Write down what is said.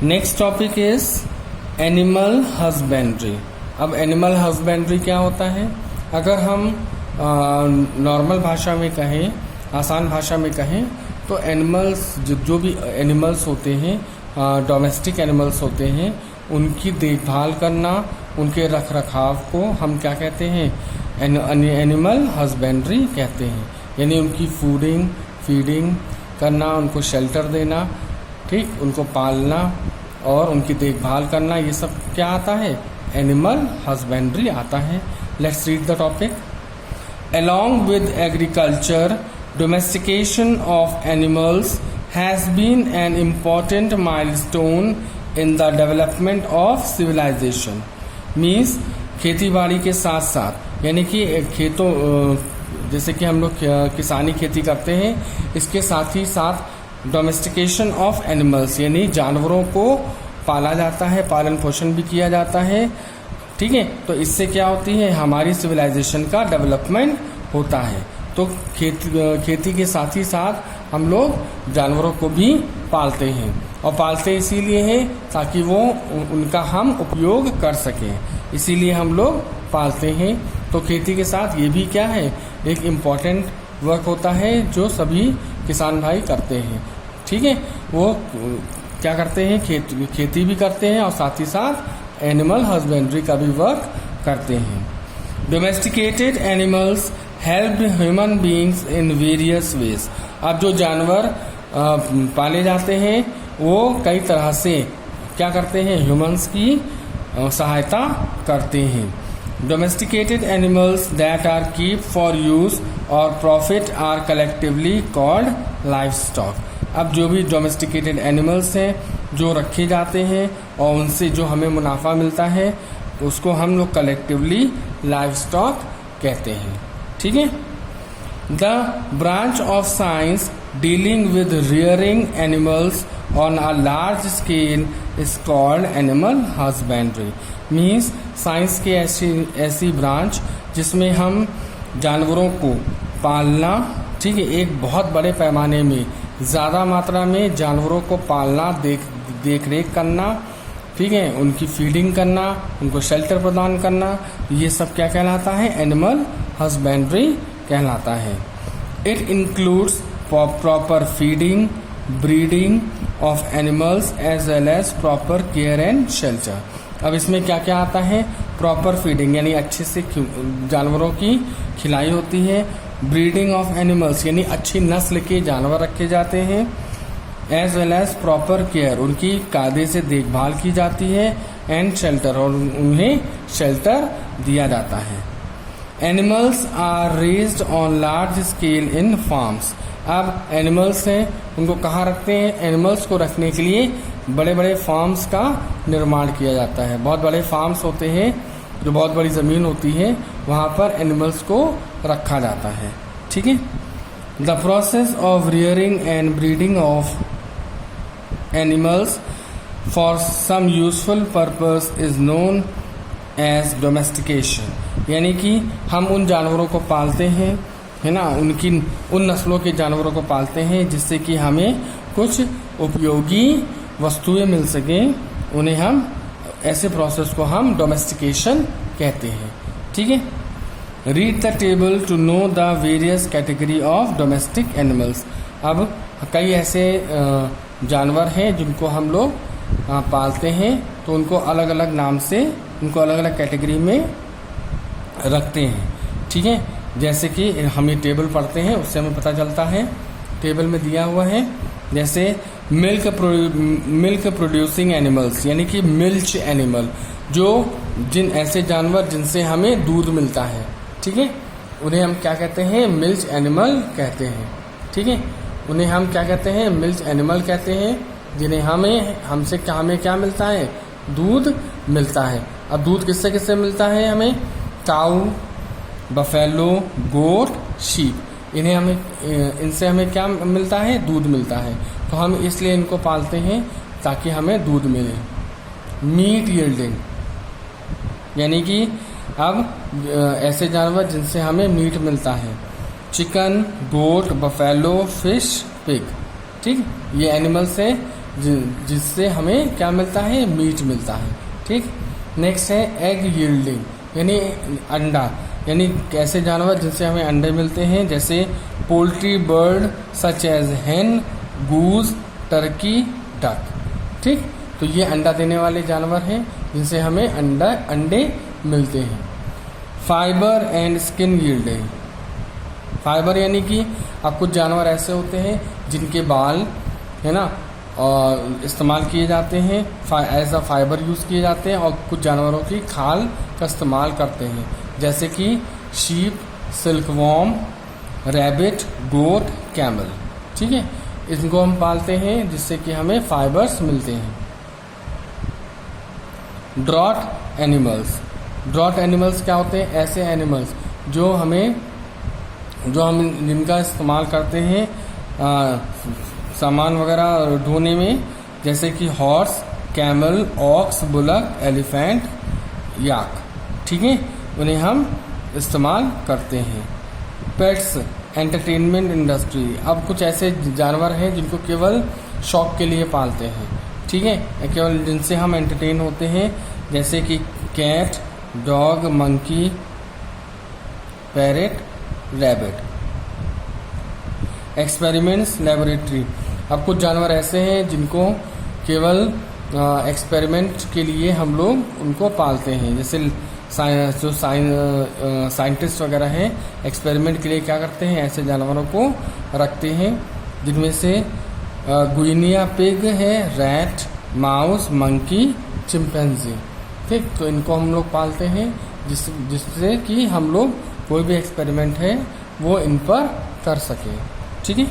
Next topic is animal husbandry. अब animal husbandry क्या होता है? अगर हम नॉर्मल भाषा में कहें, आसान भाषा में कहें, तो एनिमल्स जो भी एनिमल्स होते हैं, डोमेस्टिक एनिमल्स होते हैं, उनकी देखभाल करना, उनके रख रखाव को हम क्या कहते हैं? एनिमल हस्बेंड्री कहते हैं। यानी उनकी फीडिंग करना, उनको शेल्टर देना, ठीक, उनको पालना और उनकी देखभाल करना, ये सब क्या आता है? एनिमल हस्बेंड्री आता है। Let's read the topic. Along with agriculture, domestication of animals has been an important milestone in the development of civilization. Means खेती बाड़ी के साथ साथ, यानी कि खेतों, जैसे कि हम लोग किसानी खेती करते हैं, इसके साथ ही साथ डोमेस्टिकेशन ऑफ एनिमल्स यानी जानवरों को पाला जाता है, पालन पोषण भी किया जाता है, ठीक है। तो इससे क्या होती है? हमारी सिविलाइजेशन का डेवलपमेंट होता है। तो खेती के साथ ही साथ हम लोग जानवरों को भी पालते हैं, और पालते इसीलिए हैं ताकि वो उनका हम उपयोग कर सकें, इसीलिए हम लोग पालते हैं। तो खेती के साथ ये भी क्या है? एक इम्पॉर्टेंट वर्क होता है जो सभी किसान भाई करते हैं, ठीक है। वो क्या करते हैं? खेती भी करते हैं और साथ ही साथ एनिमल हस्बेंड्री का भी वर्क करते हैं। Domesticated animals help human beings in various ways. अब जो जानवर पाले जाते हैं वो कई तरह से क्या करते हैं? ह्यूमंस की सहायता करते हैं। Domesticated animals that are keep for use और profit are collectively called livestock. अब जो भी डोमेस्टिकेटेड एनिमल्स हैं जो रखे जाते हैं और उनसे जो हमें मुनाफा मिलता है, उसको हम लोग कलेक्टिवली लाइफ स्टॉक कहते हैं, ठीक है। The branch of science dealing with rearing animals on a large scale is called animal husbandry. Means science की ऐसी ब्रांच जिसमें हम जानवरों को पालना, ठीक है, एक बहुत बड़े पैमाने में, ज़्यादा मात्रा में जानवरों को पालना, देख रेख करना, ठीक है, उनकी फीडिंग करना, उनको शेल्टर प्रदान करना, ये सब क्या कहलाता है? एनिमल हस्बेंड्री कहलाता है। It includes proper feeding, breeding of animals as well as proper care and shelter. अब इसमें क्या क्या आता है? प्रॉपर फीडिंग यानी अच्छे से जानवरों की खिलाई होती है। ब्रीडिंग ऑफ एनिमल्स यानी अच्छी नस्ल के जानवर रखे जाते हैं। As well as proper care, उनकी कायदे से देखभाल की जाती है। एंड शेल्टर, और उन्हें शेल्टर दिया जाता है। Animals are raised on large scale in farms. अब एनिमल्स हैं, उनको कहाँ रखते हैं? एनिमल्स को रखने के लिए बड़े बड़े फार्म्स का निर्माण किया जाता है। बहुत बड़े फार्म्स होते हैं, जो बहुत बड़ी ज़मीन होती है, वहाँ पर एनिमल्स को रखा जाता है, ठीक है। The process of rearing and breeding of animals for some useful purpose is known as domestication. यानी कि हम उन जानवरों को पालते हैं, है ना, उन नस्लों के जानवरों को पालते हैं जिससे कि हमें कुछ उपयोगी वस्तुएं मिल सकें, उन्हें हम ऐसे प्रोसेस को हम डोमेस्टिकेशन कहते हैं, ठीक है। Read the table to know the various category of domestic animals. अब कई ऐसे जानवर हैं जिनको हम लोग पालते हैं, तो उनको अलग अलग नाम से, उनको अलग अलग कैटेगरी में रखते हैं, ठीक है। जैसे कि हम ये टेबल पढ़ते हैं उससे हमें पता चलता है। टेबल में दिया हुआ है जैसे मिल्क प्रोड्यूसिंग एनिमल्स यानी कि मिल्च एनिमल, जो जिन ऐसे जानवर जिनसे हमें दूध मिलता है, ठीक है, उन्हें हम क्या कहते हैं? मिल्च एनिमल कहते हैं, ठीक है। उन्हें हम क्या कहते हैं? मिल्च एनिमल कहते हैं, जिन्हें हमें क्या मिलता है? दूध मिलता है। अब दूध किससे किससे मिलता है हमें? काऊ, बफेलो, गोट, शीप, इनसे हमें क्या मिलता है? दूध मिलता है। तो हम इसलिए इनको पालते हैं ताकि हमें दूध मिले। मीट यील्डिंग यानी कि अब ऐसे जानवर जिनसे हमें मीट मिलता है, चिकन, गोट, बफेलो, फिश, पिग, ठीक, ये एनिमल्स हैं जिससे हमें क्या मिलता है, मीट मिलता है। ठीक। नेक्स्ट है एग यील्डिंग, यानी अंडा, यानी कैसे जानवर जिनसे हमें अंडे मिलते हैं, जैसे पोल्ट्री, बर्ड सच एज हेन, गूज, टर्की, डक। ठीक। तो ये अंडा देने वाले जानवर हैं जिनसे हमें अंडे मिलते हैं। Fibre and skin yielding, fibre यानी कि अब कुछ जानवर ऐसे होते हैं जिनके बाल है ना और इस्तेमाल किए जाते हैं, एज अ फाइबर यूज़ किए जाते हैं, और कुछ जानवरों की खाल का इस्तेमाल करते हैं, जैसे कि शीप, सिल्कवॉर्म, रैबिट, गोट, कैमल। ठीक है, इनको हम पालते हैं जिससे कि हमें फाइबर्स मिलते हैं। ड्रॉट एनिमल्स, ड्रॉट एनिमल्स क्या होते हैं, ऐसे एनिमल्स जो हम जिनका इस्तेमाल करते हैं सामान वगैरह ढोने में, जैसे कि horse, camel, ox, bullock, elephant, yak. ठीक है, उन्हें हम इस्तेमाल करते हैं। पेट्स एंटरटेनमेंट इंडस्ट्री, अब कुछ ऐसे जानवर हैं जिनको केवल शौक के लिए पालते हैं। ठीक है, केवल जिनसे हम एंटरटेन होते हैं, जैसे कि cat, dog, monkey, parrot, rabbit. Experiments laboratory, अब कुछ जानवर ऐसे हैं जिनको केवल एक्सपेरिमेंट के लिए हम लोग उनको पालते हैं, जैसे जो साइंटिस्ट वगैरह हैं एक्सपेरिमेंट के लिए क्या करते हैं, ऐसे जानवरों को रखते हैं, जिनमें से गुइनिया पिग है, रैट, माउस, मंकी, चिंपैंजी। ठीक, तो इनको हम लोग पालते हैं जिससे कि हम लोग कोई भी एक्सपेरिमेंट है वो इन पर कर सकें। ठीक है।